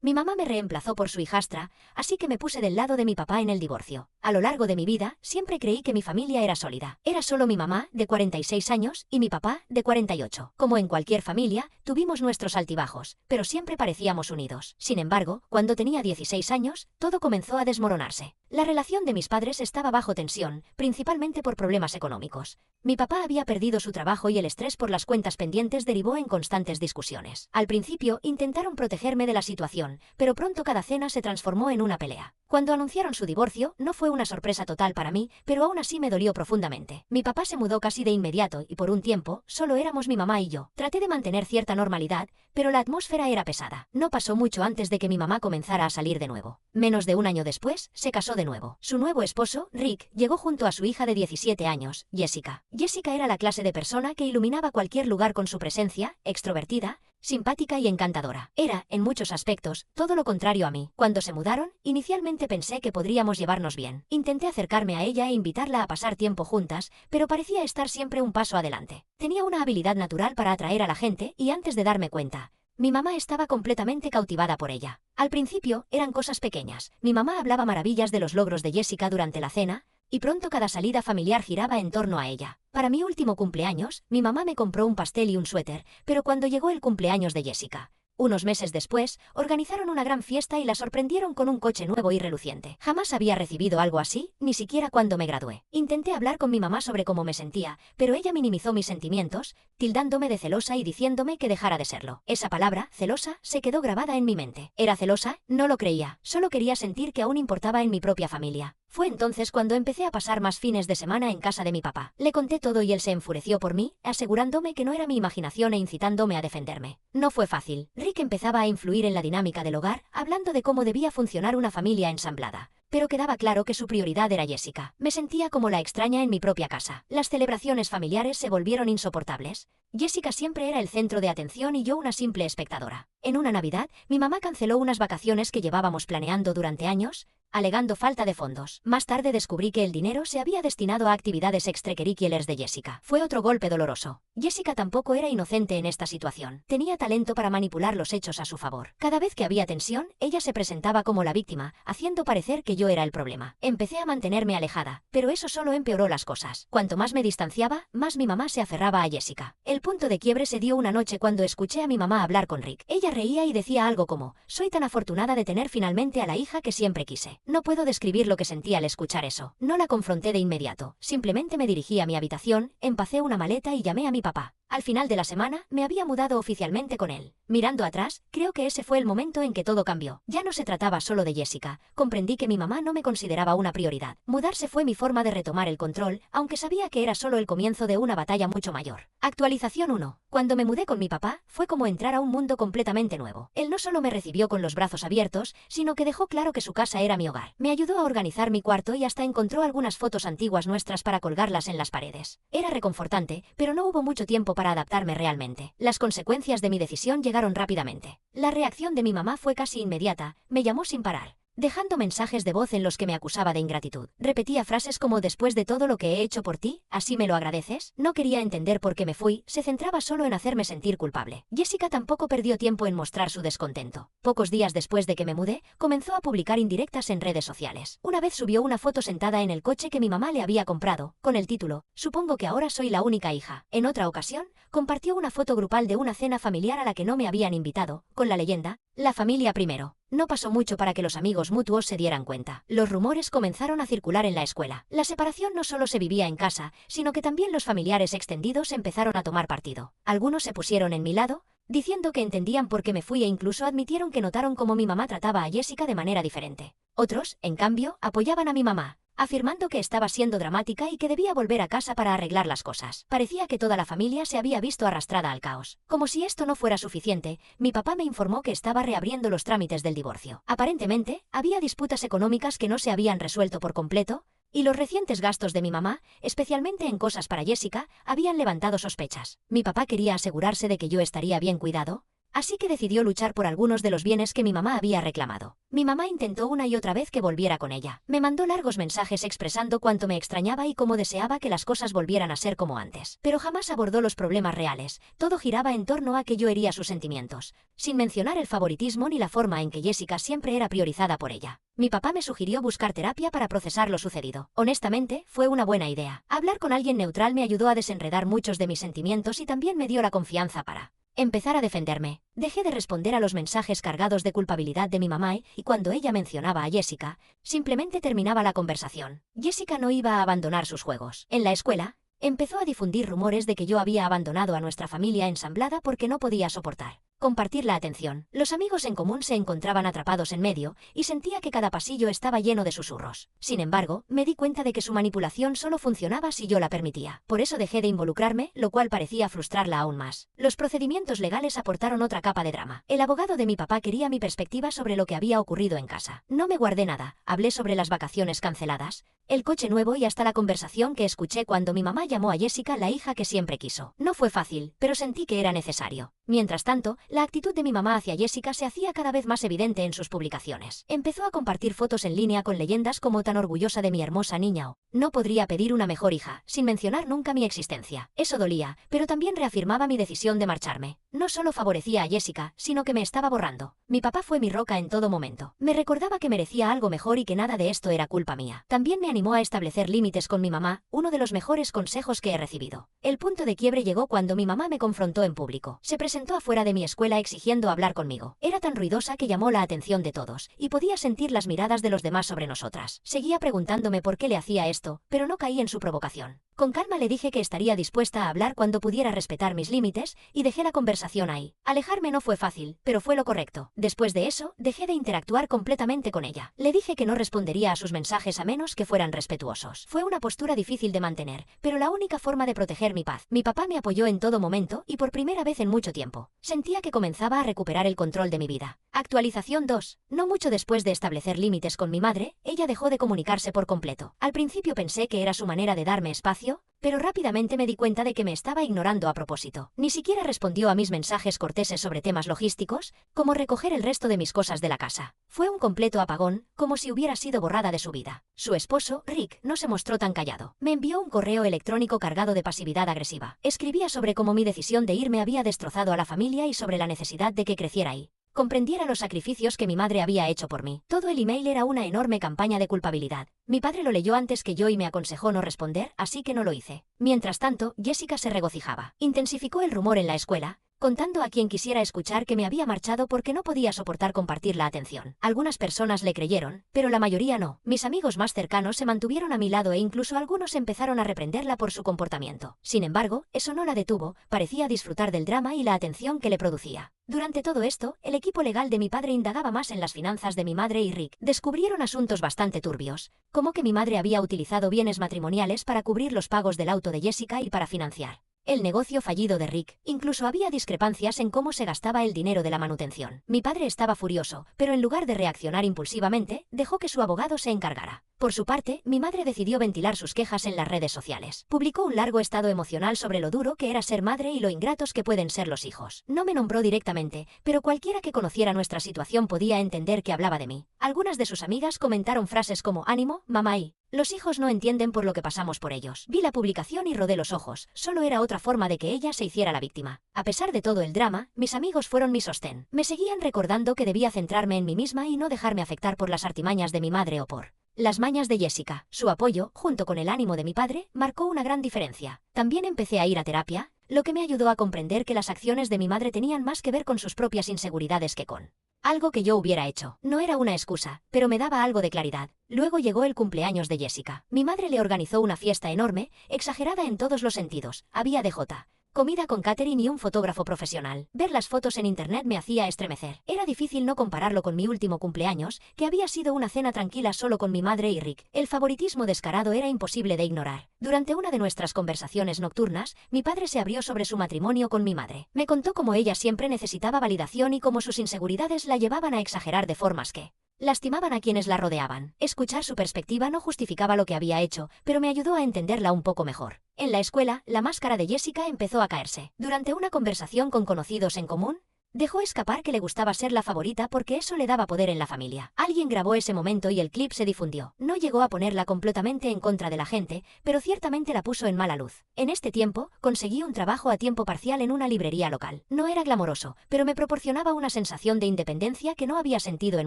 Mi mamá me reemplazó por su hijastra, así que me puse del lado de mi papá en el divorcio. A lo largo de mi vida, siempre creí que mi familia era sólida. Era solo mi mamá, de 46 años, y mi papá, de 48. Como en cualquier familia, tuvimos nuestros altibajos, pero siempre parecíamos unidos. Sin embargo, cuando tenía 16 años, todo comenzó a desmoronarse. La relación de mis padres estaba bajo tensión, principalmente por problemas económicos. Mi papá había perdido su trabajo y el estrés por las cuentas pendientes derivó en constantes discusiones. Al principio, intentaron protegerme de la situación, pero pronto cada cena se transformó en una pelea. Cuando anunciaron su divorcio, no fue una sorpresa total para mí, pero aún así me dolió profundamente. Mi papá se mudó casi de inmediato y por un tiempo, solo éramos mi mamá y yo. Traté de mantener cierta normalidad, pero la atmósfera era pesada. No pasó mucho antes de que mi mamá comenzara a salir de nuevo. Menos de un año después, se casó de nuevo. Su nuevo esposo, Rick, llegó junto a su hija de 17 años, Jessica. Jessica era la clase de persona que iluminaba cualquier lugar con su presencia, extrovertida, simpática y encantadora. Era, en muchos aspectos, todo lo contrario a mí. Cuando se mudaron, inicialmente pensé que podríamos llevarnos bien. Intenté acercarme a ella e invitarla a pasar tiempo juntas, pero parecía estar siempre un paso adelante. Tenía una habilidad natural para atraer a la gente y antes de darme cuenta, mi mamá estaba completamente cautivada por ella. Al principio, eran cosas pequeñas. Mi mamá hablaba maravillas de los logros de Jessica durante la cena, y pronto cada salida familiar giraba en torno a ella. Para mi último cumpleaños, mi mamá me compró un pastel y un suéter, pero cuando llegó el cumpleaños de Jessica, unos meses después, organizaron una gran fiesta y la sorprendieron con un coche nuevo y reluciente. Jamás había recibido algo así, ni siquiera cuando me gradué. Intenté hablar con mi mamá sobre cómo me sentía, pero ella minimizó mis sentimientos, tildándome de celosa y diciéndome que dejara de serlo. Esa palabra, celosa, se quedó grabada en mi mente. ¿Era celosa? No lo creía. Solo quería sentir que aún importaba en mi propia familia. Fue entonces cuando empecé a pasar más fines de semana en casa de mi papá. Le conté todo y él se enfureció por mí, asegurándome que no era mi imaginación e incitándome a defenderme. No fue fácil. Rick empezaba a influir en la dinámica del hogar, hablando de cómo debía funcionar una familia ensamblada. Pero quedaba claro que su prioridad era Jessica. Me sentía como la extraña en mi propia casa. Las celebraciones familiares se volvieron insoportables. Jessica siempre era el centro de atención y yo una simple espectadora. En una Navidad, mi mamá canceló unas vacaciones que llevábamos planeando durante años, alegando falta de fondos. Más tarde descubrí que el dinero se había destinado a actividades extracurriculares de Jessica. Fue otro golpe doloroso. Jessica tampoco era inocente en esta situación. Tenía talento para manipular los hechos a su favor. Cada vez que había tensión, ella se presentaba como la víctima, haciendo parecer que yo era el problema. Empecé a mantenerme alejada, pero eso solo empeoró las cosas. Cuanto más me distanciaba, más mi mamá se aferraba a Jessica. El punto de quiebre se dio una noche cuando escuché a mi mamá hablar con Rick. Ella reía y decía algo como, soy tan afortunada de tener finalmente a la hija que siempre quise. No puedo describir lo que sentí al escuchar eso. No la confronté de inmediato. Simplemente me dirigí a mi habitación, empacé una maleta y llamé a mi papá. Al final de la semana, me había mudado oficialmente con él. Mirando atrás, creo que ese fue el momento en que todo cambió. Ya no se trataba solo de Jessica. Comprendí que mi mamá no me consideraba una prioridad. Mudarse fue mi forma de retomar el control, aunque sabía que era solo el comienzo de una batalla mucho mayor. Actualización 1. Cuando me mudé con mi papá, fue como entrar a un mundo completamente nuevo. Él no solo me recibió con los brazos abiertos, sino que dejó claro que su casa era mi hogar. Me ayudó a organizar mi cuarto y hasta encontró algunas fotos antiguas nuestras para colgarlas en las paredes. Era reconfortante, pero no hubo mucho tiempo para adaptarme realmente. Las consecuencias de mi decisión llegaron rápidamente. La reacción de mi mamá fue casi inmediata, me llamó sin parar, dejando mensajes de voz en los que me acusaba de ingratitud. Repetía frases como después de todo lo que he hecho por ti, ¿así me lo agradeces? No quería entender por qué me fui, se centraba solo en hacerme sentir culpable. Jessica tampoco perdió tiempo en mostrar su descontento. Pocos días después de que me mudé, comenzó a publicar indirectas en redes sociales. Una vez subió una foto sentada en el coche que mi mamá le había comprado, con el título, supongo que ahora soy la única hija. En otra ocasión, compartió una foto grupal de una cena familiar a la que no me habían invitado, con la leyenda, la familia primero. No pasó mucho para que los amigos mutuos se dieran cuenta. Los rumores comenzaron a circular en la escuela. La separación no solo se vivía en casa, sino que también los familiares extendidos empezaron a tomar partido. Algunos se pusieron en mi lado, diciendo que entendían por qué me fui e incluso admitieron que notaron cómo mi mamá trataba a Jessica de manera diferente. Otros, en cambio, apoyaban a mi mamá, afirmando que estaba siendo dramática y que debía volver a casa para arreglar las cosas. Parecía que toda la familia se había visto arrastrada al caos. Como si esto no fuera suficiente, mi papá me informó que estaba reabriendo los trámites del divorcio. Aparentemente, había disputas económicas que no se habían resuelto por completo, y los recientes gastos de mi mamá, especialmente en cosas para Jessica, habían levantado sospechas. Mi papá quería asegurarse de que yo estaría bien cuidado, así que decidió luchar por algunos de los bienes que mi mamá había reclamado. Mi mamá intentó una y otra vez que volviera con ella. Me mandó largos mensajes expresando cuánto me extrañaba y cómo deseaba que las cosas volvieran a ser como antes. Pero jamás abordó los problemas reales. Todo giraba en torno a que yo hería sus sentimientos, sin mencionar el favoritismo ni la forma en que Jessica siempre era priorizada por ella. Mi papá me sugirió buscar terapia para procesar lo sucedido. Honestamente, fue una buena idea. Hablar con alguien neutral me ayudó a desenredar muchos de mis sentimientos y también me dio la confianza para empezar a defenderme. Dejé de responder a los mensajes cargados de culpabilidad de mi mamá y cuando ella mencionaba a Jessica, simplemente terminaba la conversación. Jessica no iba a abandonar sus juegos. En la escuela, empezó a difundir rumores de que yo había abandonado a nuestra familia ensamblada porque no podía soportar compartir la atención. Los amigos en común se encontraban atrapados en medio y sentía que cada pasillo estaba lleno de susurros. Sin embargo, me di cuenta de que su manipulación solo funcionaba si yo la permitía. Por eso dejé de involucrarme, lo cual parecía frustrarla aún más. Los procedimientos legales aportaron otra capa de drama. El abogado de mi papá quería mi perspectiva sobre lo que había ocurrido en casa. No me guardé nada. Hablé sobre las vacaciones canceladas, el coche nuevo y hasta la conversación que escuché cuando mi mamá llamó a Jessica la hija que siempre quiso. No fue fácil, pero sentí que era necesario. Mientras tanto, la actitud de mi mamá hacia Jessica se hacía cada vez más evidente en sus publicaciones. Empezó a compartir fotos en línea con leyendas como tan orgullosa de mi hermosa niña o no podría pedir una mejor hija, sin mencionar nunca mi existencia. Eso dolía, pero también reafirmaba mi decisión de marcharme. No solo favorecía a Jessica, sino que me estaba borrando. Mi papá fue mi roca en todo momento. Me recordaba que merecía algo mejor y que nada de esto era culpa mía. También me animó a establecer límites con mi mamá, uno de los mejores consejos que he recibido. El punto de quiebre llegó cuando mi mamá me confrontó en público. Se presentó afuera de mi escuela exigiendo hablar conmigo. Era tan ruidosa que llamó la atención de todos, y podía sentir las miradas de los demás sobre nosotras. Seguía preguntándome por qué le hacía esto, pero no caí en su provocación. Con calma le dije que estaría dispuesta a hablar cuando pudiera respetar mis límites, y dejé la conversación ahí. Alejarme no fue fácil, pero fue lo correcto. Después de eso, dejé de interactuar completamente con ella. Le dije que no respondería a sus mensajes a menos que fueran respetuosos. Fue una postura difícil de mantener, pero la única forma de proteger mi paz. Mi papá me apoyó en todo momento y por primera vez en mucho tiempo. Sentía que comenzaba a recuperar el control de mi vida. Actualización 2. No mucho después de establecer límites con mi madre, ella dejó de comunicarse por completo. Al principio pensé que era su manera de darme espacio, pero rápidamente me di cuenta de que me estaba ignorando a propósito. Ni siquiera respondió a mis mensajes corteses sobre temas logísticos, como recoger el resto de mis cosas de la casa. Fue un completo apagón, como si hubiera sido borrada de su vida. Su esposo, Rick, no se mostró tan callado. Me envió un correo electrónico cargado de pasividad agresiva. Escribía sobre cómo mi decisión de irme había destrozado a la familia y sobre la necesidad de que creciera ahí comprendiera los sacrificios que mi madre había hecho por mí. Todo el email era una enorme campaña de culpabilidad. Mi padre lo leyó antes que yo y me aconsejó no responder, así que no lo hice. Mientras tanto, Jessica se regocijaba. Intensificó el rumor en la escuela, contando a quien quisiera escuchar que me había marchado porque no podía soportar compartir la atención. Algunas personas le creyeron, pero la mayoría no. Mis amigos más cercanos se mantuvieron a mi lado e incluso algunos empezaron a reprenderla por su comportamiento. Sin embargo, eso no la detuvo, parecía disfrutar del drama y la atención que le producía. Durante todo esto, el equipo legal de mi padre indagaba más en las finanzas de mi madre y Rick. Descubrieron asuntos bastante turbios, como que mi madre había utilizado bienes matrimoniales para cubrir los pagos del auto de Jessica y para financiar el negocio fallido de Rick. Incluso había discrepancias en cómo se gastaba el dinero de la manutención. Mi padre estaba furioso, pero en lugar de reaccionar impulsivamente, dejó que su abogado se encargara. Por su parte, mi madre decidió ventilar sus quejas en las redes sociales. Publicó un largo estado emocional sobre lo duro que era ser madre y lo ingratos que pueden ser los hijos. No me nombró directamente, pero cualquiera que conociera nuestra situación podía entender que hablaba de mí. Algunas de sus amigas comentaron frases como «ánimo, mamá» y «los hijos no entienden por lo que pasamos por ellos». Vi la publicación y rodé los ojos. Solo era otra forma de que ella se hiciera la víctima. A pesar de todo el drama, mis amigos fueron mi sostén. Me seguían recordando que debía centrarme en mí misma y no dejarme afectar por las artimañas de mi madre o por las mañas de Jessica. Su apoyo, junto con el ánimo de mi padre, marcó una gran diferencia. También empecé a ir a terapia, lo que me ayudó a comprender que las acciones de mi madre tenían más que ver con sus propias inseguridades que con algo que yo hubiera hecho. No era una excusa, pero me daba algo de claridad. Luego llegó el cumpleaños de Jessica. Mi madre le organizó una fiesta enorme, exagerada en todos los sentidos. Había DJ, comida con catering y un fotógrafo profesional. Ver las fotos en internet me hacía estremecer. Era difícil no compararlo con mi último cumpleaños, que había sido una cena tranquila solo con mi madre y Rick. El favoritismo descarado era imposible de ignorar. Durante una de nuestras conversaciones nocturnas, mi padre se abrió sobre su matrimonio con mi madre. Me contó cómo ella siempre necesitaba validación y cómo sus inseguridades la llevaban a exagerar de formas que lastimaban a quienes la rodeaban. Escuchar su perspectiva no justificaba lo que había hecho, pero me ayudó a entenderla un poco mejor. En la escuela, la máscara de Jessica empezó a caerse. Durante una conversación con conocidos en común, Dejó escapar que le gustaba ser la favorita porque eso le daba poder en la familia. Alguien grabó ese momento y el clip se difundió. No llegó a ponerla completamente en contra de la gente, pero ciertamente la puso en mala luz. En este tiempo, conseguí un trabajo a tiempo parcial en una librería local. No era glamoroso, pero me proporcionaba una sensación de independencia que no había sentido en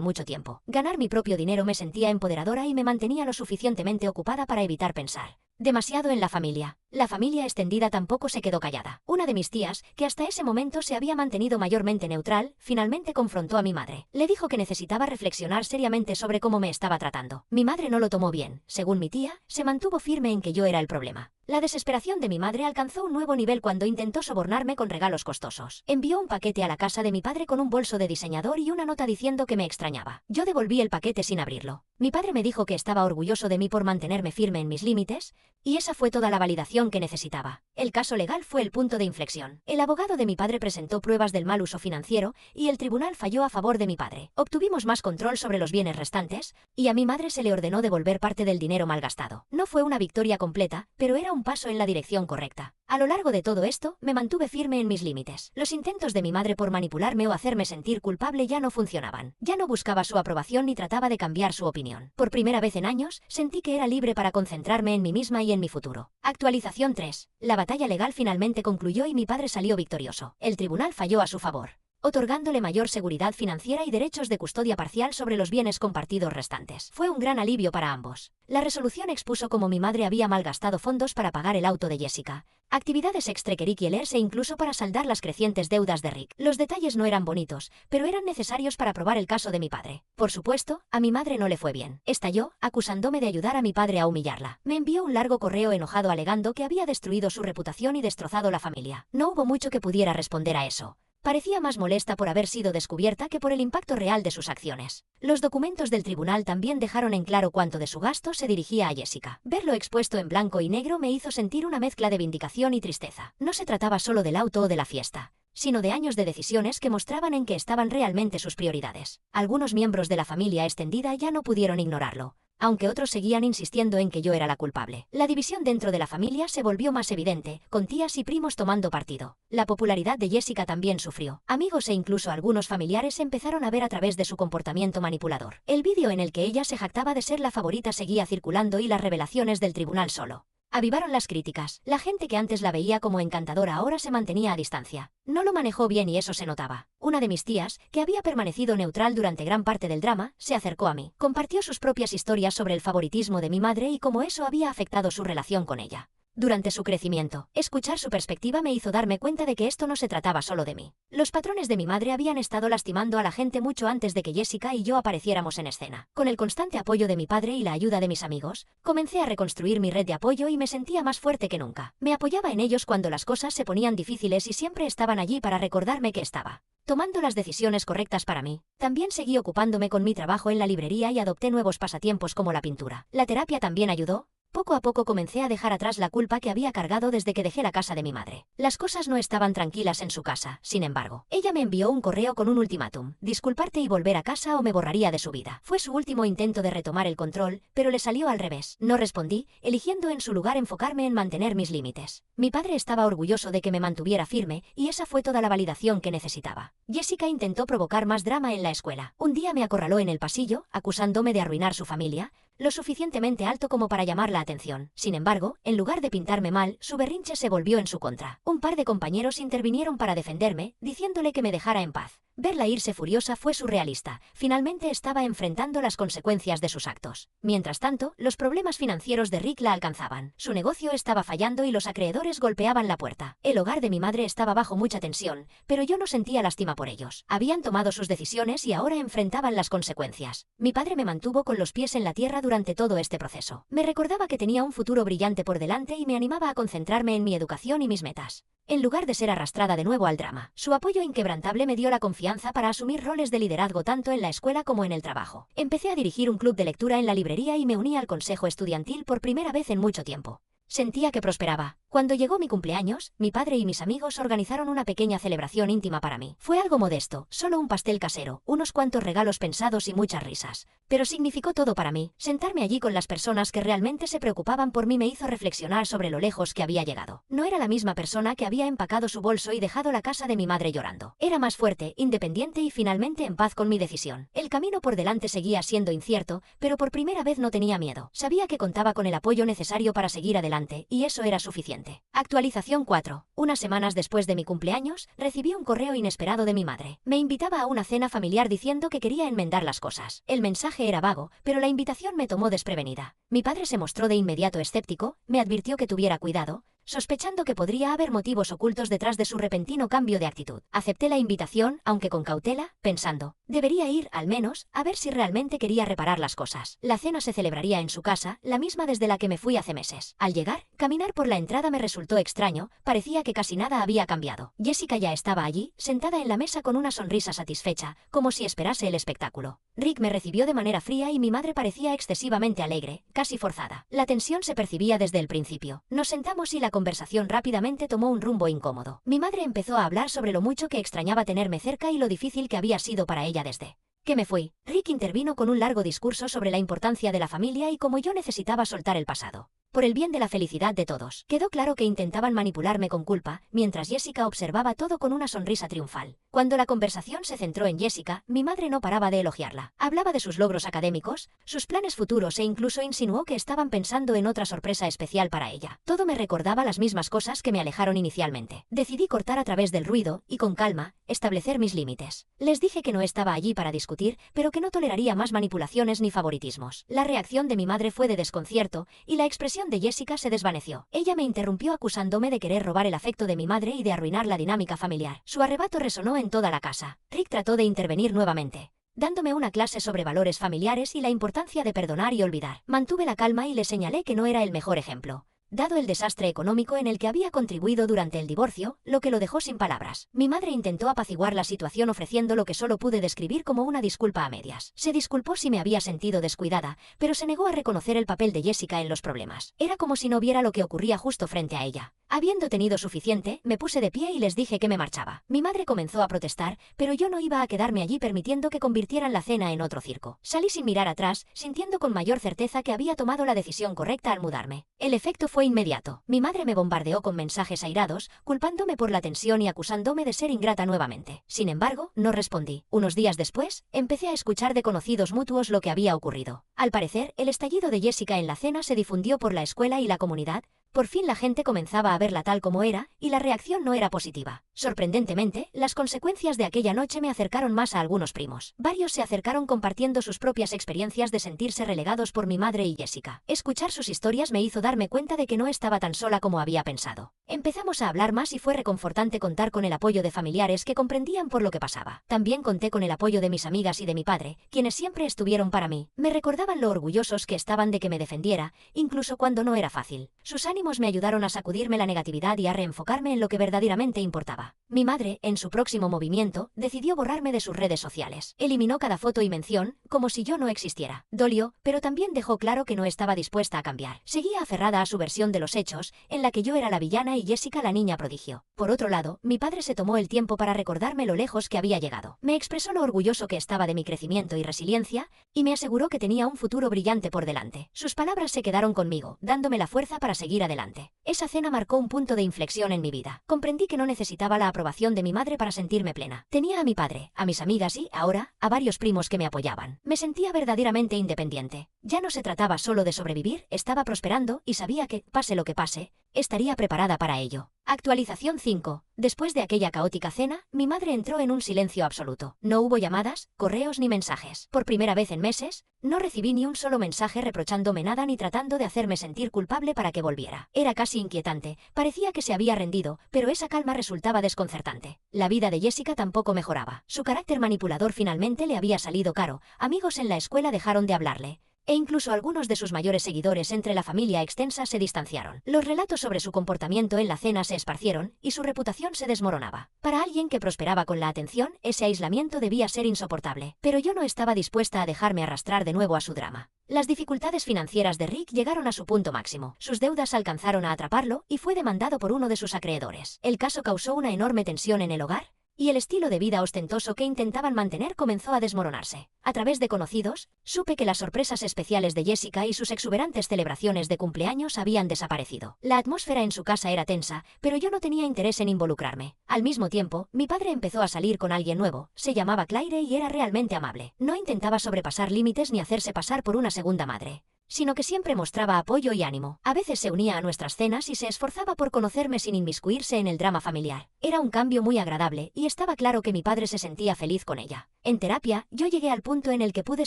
mucho tiempo. Ganar mi propio dinero me sentía empoderadora y me mantenía lo suficientemente ocupada para evitar pensar demasiado en la familia. La familia extendida tampoco se quedó callada. Una de mis tías, que hasta ese momento se había mantenido mayormente neutral, finalmente confrontó a mi madre. Le dijo que necesitaba reflexionar seriamente sobre cómo me estaba tratando. Mi madre no lo tomó bien. Según mi tía, se mantuvo firme en que yo era el problema. La desesperación de mi madre alcanzó un nuevo nivel cuando intentó sobornarme con regalos costosos. Envió un paquete a la casa de mi padre con un bolso de diseñador y una nota diciendo que me extrañaba. Yo devolví el paquete sin abrirlo. Mi padre me dijo que estaba orgulloso de mí por mantenerme firme en mis límites, y esa fue toda la validación que necesitaba. El caso legal fue el punto de inflexión. El abogado de mi padre presentó pruebas del mal uso financiero y el tribunal falló a favor de mi padre. Obtuvimos más control sobre los bienes restantes y a mi madre se le ordenó devolver parte del dinero malgastado. No fue una victoria completa, pero era un paso en la dirección correcta. A lo largo de todo esto, me mantuve firme en mis límites. Los intentos de mi madre por manipularme o hacerme sentir culpable ya no funcionaban. Ya no buscaba su aprobación ni trataba de cambiar su opinión. Por primera vez en años, sentí que era libre para concentrarme en mí misma y en mi futuro. Actualización 3. La batalla legal finalmente concluyó y mi padre salió victorioso. El tribunal falló a su favor, otorgándole mayor seguridad financiera y derechos de custodia parcial sobre los bienes compartidos restantes. Fue un gran alivio para ambos. La resolución expuso cómo mi madre había malgastado fondos para pagar el auto de Jessica, actividades extracurriculares e incluso para saldar las crecientes deudas de Rick. Los detalles no eran bonitos, pero eran necesarios para probar el caso de mi padre. Por supuesto, a mi madre no le fue bien. Estalló, acusándome de ayudar a mi padre a humillarla. Me envió un largo correo enojado alegando que había destruido su reputación y destrozado la familia. No hubo mucho que pudiera responder a eso. Parecía más molesta por haber sido descubierta que por el impacto real de sus acciones. Los documentos del tribunal también dejaron en claro cuánto de su gasto se dirigía a Jessica. Verlo expuesto en blanco y negro me hizo sentir una mezcla de vindicación y tristeza. No se trataba solo del auto o de la fiesta, sino de años de decisiones que mostraban en qué estaban realmente sus prioridades. Algunos miembros de la familia extendida ya no pudieron ignorarlo, aunque otros seguían insistiendo en que yo era la culpable. La división dentro de la familia se volvió más evidente, con tías y primos tomando partido. La popularidad de Jessica también sufrió. Amigos e incluso algunos familiares empezaron a ver a través de su comportamiento manipulador. El vídeo en el que ella se jactaba de ser la favorita seguía circulando y las revelaciones del tribunal solo avivaron las críticas. La gente que antes la veía como encantadora ahora se mantenía a distancia. No lo manejó bien y eso se notaba. Una de mis tías, que había permanecido neutral durante gran parte del drama, se acercó a mí. Compartió sus propias historias sobre el favoritismo de mi madre y cómo eso había afectado su relación con ella durante su crecimiento. Escuchar su perspectiva me hizo darme cuenta de que esto no se trataba solo de mí. Los patrones de mi madre habían estado lastimando a la gente mucho antes de que Jessica y yo apareciéramos en escena. Con el constante apoyo de mi padre y la ayuda de mis amigos, comencé a reconstruir mi red de apoyo y me sentía más fuerte que nunca. Me apoyaba en ellos cuando las cosas se ponían difíciles y siempre estaban allí para recordarme que estaba tomando las decisiones correctas para mí. También seguí ocupándome con mi trabajo en la librería y adopté nuevos pasatiempos como la pintura. La terapia también ayudó. Poco a poco comencé a dejar atrás la culpa que había cargado desde que dejé la casa de mi madre. Las cosas no estaban tranquilas en su casa, sin embargo. Ella me envió un correo con un ultimátum: disculparte y volver a casa o me borraría de su vida. Fue su último intento de retomar el control, pero le salió al revés. No respondí, eligiendo en su lugar enfocarme en mantener mis límites. Mi padre estaba orgulloso de que me mantuviera firme, y esa fue toda la validación que necesitaba. Jessica intentó provocar más drama en la escuela. Un día me acorraló en el pasillo, acusándome de arruinar su familia, lo suficientemente alto como para llamar la atención. Sin embargo, en lugar de pintarme mal, su berrinche se volvió en su contra. Un par de compañeros intervinieron para defenderme, diciéndole que me dejara en paz. Verla irse furiosa fue surrealista. Finalmente estaba enfrentando las consecuencias de sus actos. Mientras tanto, los problemas financieros de Rick la alcanzaban. Su negocio estaba fallando y los acreedores golpeaban la puerta. El hogar de mi madre estaba bajo mucha tensión, pero yo no sentía lástima por ellos. Habían tomado sus decisiones y ahora enfrentaban las consecuencias. Mi padre me mantuvo con los pies en la tierra durante todo este proceso. Me recordaba que tenía un futuro brillante por delante y me animaba a concentrarme en mi educación y mis metas, en lugar de ser arrastrada de nuevo al drama. Su apoyo inquebrantable me dio la confianza para asumir roles de liderazgo tanto en la escuela como en el trabajo. Empecé a dirigir un club de lectura en la librería y me uní al consejo estudiantil por primera vez en mucho tiempo. Sentía que prosperaba. Cuando llegó mi cumpleaños, mi padre y mis amigos organizaron una pequeña celebración íntima para mí. Fue algo modesto, solo un pastel casero, unos cuantos regalos pensados y muchas risas. Pero significó todo para mí. Sentarme allí con las personas que realmente se preocupaban por mí me hizo reflexionar sobre lo lejos que había llegado. No era la misma persona que había empacado su bolso y dejado la casa de mi madre llorando. Era más fuerte, independiente y finalmente en paz con mi decisión. El camino por delante seguía siendo incierto, pero por primera vez no tenía miedo. Sabía que contaba con el apoyo necesario para seguir adelante, y eso era suficiente. Actualización 4. Unas semanas después de mi cumpleaños, recibí un correo inesperado de mi madre. Me invitaba a una cena familiar diciendo que quería enmendar las cosas. El mensaje era vago, pero la invitación me tomó desprevenida. Mi padre se mostró de inmediato escéptico, me advirtió que tuviera cuidado, sospechando que podría haber motivos ocultos detrás de su repentino cambio de actitud. Acepté la invitación, aunque con cautela, pensando, debería ir, al menos, a ver si realmente quería reparar las cosas. La cena se celebraría en su casa, la misma desde la que me fui hace meses. Al llegar, caminar por la entrada me resultó extraño, parecía que casi nada había cambiado. Jessica ya estaba allí, sentada en la mesa con una sonrisa satisfecha, como si esperase el espectáculo. Rick me recibió de manera fría y mi madre parecía excesivamente alegre, casi forzada. La tensión se percibía desde el principio. Nos sentamos y la conversación rápidamente tomó un rumbo incómodo. Mi madre empezó a hablar sobre lo mucho que extrañaba tenerme cerca y lo difícil que había sido para ella desde que me fui. Rick intervino con un largo discurso sobre la importancia de la familia y cómo yo necesitaba soltar el pasado. Por el bien de la felicidad de todos. Quedó claro que intentaban manipularme con culpa, mientras Jessica observaba todo con una sonrisa triunfal. Cuando la conversación se centró en Jessica, mi madre no paraba de elogiarla. Hablaba de sus logros académicos, sus planes futuros e incluso insinuó que estaban pensando en otra sorpresa especial para ella. Todo me recordaba las mismas cosas que me alejaron inicialmente. Decidí cortar a través del ruido y, con calma, establecer mis límites. Les dije que no estaba allí para discutir, pero que no toleraría más manipulaciones ni favoritismos. La reacción de mi madre fue de desconcierto, y la expresión de Jessica se desvaneció. Ella me interrumpió acusándome de querer robar el afecto de mi madre y de arruinar la dinámica familiar. Su arrebato resonó en toda la casa. Rick trató de intervenir nuevamente, dándome una clase sobre valores familiares y la importancia de perdonar y olvidar. Mantuve la calma y le señalé que no era el mejor ejemplo, dado el desastre económico en el que había contribuido durante el divorcio, lo que lo dejó sin palabras. Mi madre intentó apaciguar la situación ofreciendo lo que solo pude describir como una disculpa a medias. Se disculpó si me había sentido descuidada, pero se negó a reconocer el papel de Jessica en los problemas. Era como si no viera lo que ocurría justo frente a ella. Habiendo tenido suficiente, me puse de pie y les dije que me marchaba. Mi madre comenzó a protestar, pero yo no iba a quedarme allí permitiendo que convirtieran la cena en otro circo. Salí sin mirar atrás, sintiendo con mayor certeza que había tomado la decisión correcta al mudarme. El efecto fue inmediato. Mi madre me bombardeó con mensajes airados, culpándome por la tensión y acusándome de ser ingrata nuevamente. Sin embargo, no respondí. Unos días después, empecé a escuchar de conocidos mutuos lo que había ocurrido. Al parecer, el estallido de Jessica en la cena se difundió por la escuela y la comunidad. Por fin la gente comenzaba a verla tal como era, y la reacción no era positiva. Sorprendentemente, las consecuencias de aquella noche me acercaron más a algunos primos. Varios se acercaron compartiendo sus propias experiencias de sentirse relegados por mi madre y Jessica. Escuchar sus historias me hizo darme cuenta de que no estaba tan sola como había pensado. Empezamos a hablar más y fue reconfortante contar con el apoyo de familiares que comprendían por lo que pasaba. También conté con el apoyo de mis amigas y de mi padre, quienes siempre estuvieron para mí. Me recordaban lo orgullosos que estaban de que me defendiera, incluso cuando no era fácil. Sus ánimos me ayudaron a sacudirme la negatividad y a reenfocarme en lo que verdaderamente importaba. Mi madre, en su próximo movimiento, decidió borrarme de sus redes sociales. Eliminó cada foto y mención, como si yo no existiera. Dolió, pero también dejó claro que no estaba dispuesta a cambiar. Seguía aferrada a su versión de los hechos, en la que yo era la villana y Jessica la niña prodigio. Por otro lado, mi padre se tomó el tiempo para recordarme lo lejos que había llegado. Me expresó lo orgulloso que estaba de mi crecimiento y resiliencia, y me aseguró que tenía un futuro brillante por delante. Sus palabras se quedaron conmigo, dándome la fuerza para seguir adelante. Esa cena marcó un punto de inflexión en mi vida. Comprendí que no necesitaba la aprobación de mi madre para sentirme plena. Tenía a mi padre, a mis amigas y, ahora, a varios primos que me apoyaban. Me sentía verdaderamente independiente. Ya no se trataba solo de sobrevivir, estaba prosperando y sabía que, pase lo que pase, estaría preparada para ello. Actualización 5. Después de aquella caótica cena, mi madre entró en un silencio absoluto. No hubo llamadas, correos ni mensajes. Por primera vez en meses, no recibí ni un solo mensaje reprochándome nada ni tratando de hacerme sentir culpable para que volviera. Era casi inquietante. Parecía que se había rendido, pero esa calma resultaba desconcertante. La vida de Jessica tampoco mejoraba. Su carácter manipulador finalmente le había salido caro. Amigos en la escuela dejaron de hablarle. e incluso algunos de sus mayores seguidores entre la familia extensa se distanciaron. Los relatos sobre su comportamiento en la cena se esparcieron y su reputación se desmoronaba. Para alguien que prosperaba con la atención, ese aislamiento debía ser insoportable, pero yo no estaba dispuesta a dejarme arrastrar de nuevo a su drama. Las dificultades financieras de Rick llegaron a su punto máximo. Sus deudas alcanzaron a atraparlo y fue demandado por uno de sus acreedores. El caso causó una enorme tensión en el hogar, y el estilo de vida ostentoso que intentaban mantener comenzó a desmoronarse. A través de conocidos, supe que las sorpresas especiales de Jessica y sus exuberantes celebraciones de cumpleaños habían desaparecido. La atmósfera en su casa era tensa, pero yo no tenía interés en involucrarme. Al mismo tiempo, mi padre empezó a salir con alguien nuevo. Se llamaba Claire y era realmente amable. No intentaba sobrepasar límites ni hacerse pasar por una segunda madre, sino que siempre mostraba apoyo y ánimo. A veces se unía a nuestras cenas y se esforzaba por conocerme sin inmiscuirse en el drama familiar. Era un cambio muy agradable y estaba claro que mi padre se sentía feliz con ella. En terapia, yo llegué al punto en el que pude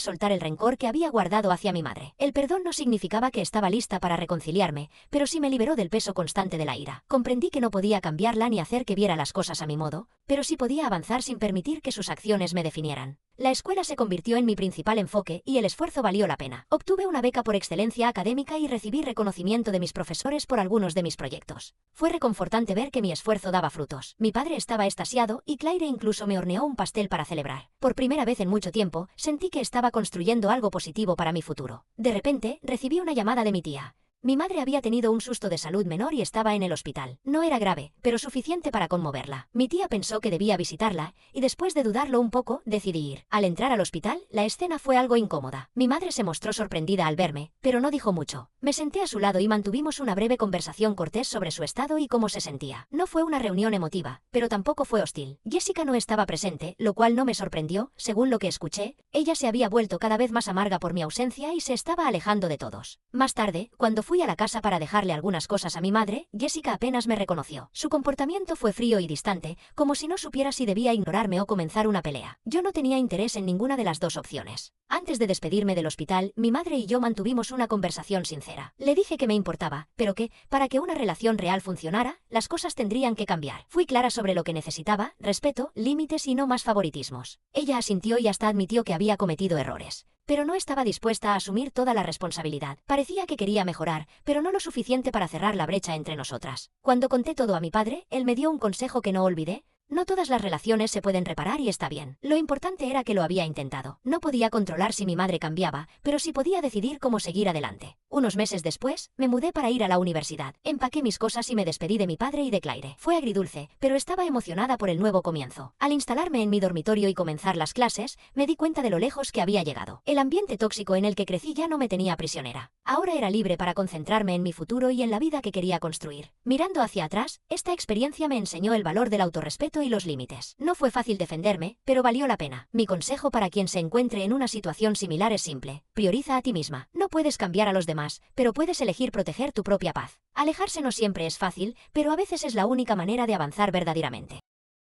soltar el rencor que había guardado hacia mi madre. El perdón no significaba que estaba lista para reconciliarme, pero sí me liberó del peso constante de la ira. Comprendí que no podía cambiarla ni hacer que viera las cosas a mi modo, pero sí podía avanzar sin permitir que sus acciones me definieran. La escuela se convirtió en mi principal enfoque y el esfuerzo valió la pena. Obtuve una beca por excelencia académica y recibí reconocimiento de mis profesores por algunos de mis proyectos. Fue reconfortante ver que mi esfuerzo daba frutos. Mi padre estaba extasiado y Claire incluso me horneó un pastel para celebrar. Por primera vez en mucho tiempo, sentí que estaba construyendo algo positivo para mi futuro. De repente, recibí una llamada de mi tía. Mi madre había tenido un susto de salud menor y estaba en el hospital. No era grave, pero suficiente para conmoverla. Mi tía pensó que debía visitarla, y después de dudarlo un poco, decidí ir. Al entrar al hospital, la escena fue algo incómoda. Mi madre se mostró sorprendida al verme, pero no dijo mucho. Me senté a su lado y mantuvimos una breve conversación cortés sobre su estado y cómo se sentía. No fue una reunión emotiva, pero tampoco fue hostil. Jessica no estaba presente, lo cual no me sorprendió. Según lo que escuché, ella se había vuelto cada vez más amarga por mi ausencia y se estaba alejando de todos. Más tarde, cuando fui a la casa para dejarle algunas cosas a mi madre, Jessica apenas me reconoció. Su comportamiento fue frío y distante, como si no supiera si debía ignorarme o comenzar una pelea. Yo no tenía interés en ninguna de las dos opciones. Antes de despedirme del hospital, mi madre y yo mantuvimos una conversación sincera. Le dije que me importaba, pero que, para que una relación real funcionara, las cosas tendrían que cambiar. Fui clara sobre lo que necesitaba: respeto, límites y no más favoritismos. Ella asintió y hasta admitió que había cometido errores, pero no estaba dispuesta a asumir toda la responsabilidad. Parecía que quería mejorar, pero no lo suficiente para cerrar la brecha entre nosotras. Cuando conté todo a mi padre, él me dio un consejo que no olvidé: no todas las relaciones se pueden reparar y está bien. Lo importante era que lo había intentado. No podía controlar si mi madre cambiaba, pero sí podía decidir cómo seguir adelante. Unos meses después, me mudé para ir a la universidad. Empaqué mis cosas y me despedí de mi padre y de Claire. Fue agridulce, pero estaba emocionada por el nuevo comienzo. Al instalarme en mi dormitorio y comenzar las clases, me di cuenta de lo lejos que había llegado. El ambiente tóxico en el que crecí ya no me tenía prisionera. Ahora era libre para concentrarme en mi futuro y en la vida que quería construir. Mirando hacia atrás, esta experiencia me enseñó el valor del autorrespeto y los límites. No fue fácil defenderme, pero valió la pena. Mi consejo para quien se encuentre en una situación similar es simple: prioriza a ti misma. No puedes cambiar a los demás, pero puedes elegir proteger tu propia paz. Alejarse no siempre es fácil, pero a veces es la única manera de avanzar verdaderamente.